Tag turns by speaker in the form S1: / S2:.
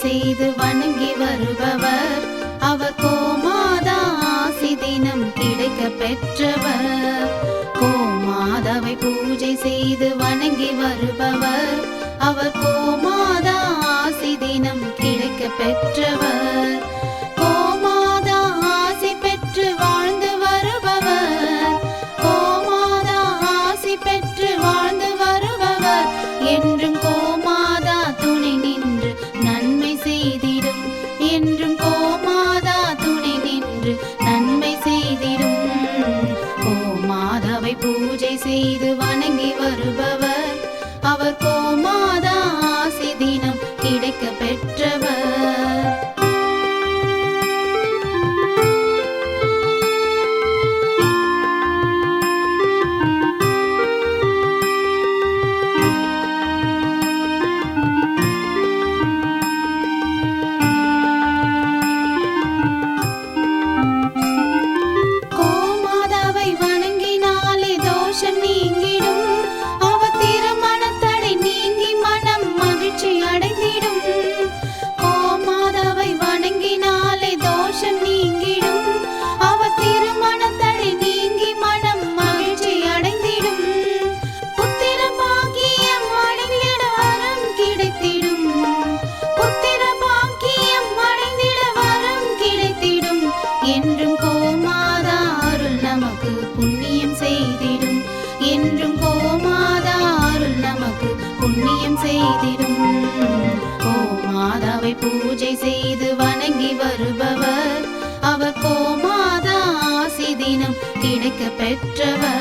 S1: செய்து வணங்கி வருபவர். அவர் கோமாதா ஆசி தினம் கிடைக்க பெற்றவர். கோமாதாவை பூஜை செய்து வணங்கி வருபவர். அவர் கோமாதா ஆசி தினம் கிடைக்க பெற்றவர். கோமாதா ஆசி பெற்று வாழ்ந்து வருபவர். கோமாதா ஆசி பெற்று வாழ்ந்து வருபவர். என்றும் கோமாதா துணை நின்று நன்மை செய்திடும். என்றும் கோமாதா துணை நின்று நன்மை செய்திடும். கோமாதாவை பூஜை செய்து வணங்கி வருபவர். அவர் கோமாதா ஆசி தினம் கிடைக்க பெற்றவர். கோமாதாவை வணங்கினாலே தோஷம் நீங்கிடும். அவர் திருமணத்தடை நீங்கி மனம் மகிழ்ச்சி அடைந்திடும். கோமாதாவை வணங்கினாலே தோஷம் நீங்கிடும். அவர் திருமணத்தடை நீங்கி மனம் மகிழ்ச்சி அடைந்திடும். புத்திர பாக்கியம் அடைந்திட வரம் கிடைத்திடும். புத்திர பாக்கியம் அடைந்திட வரம் கிடைத்திடும். என்றும் கோமாதா அருள் நமக்கு புண்ணியம் செய்திடும். என்றும் கோமாதா அருள் நமக்கு புண்ணியம் செய்திடும். கோமாதாவை பூஜை செய்து வணங்கி வருபவர். அவர் கோமாதா ஆசி தினம் கிடைக்க பெற்றவர்.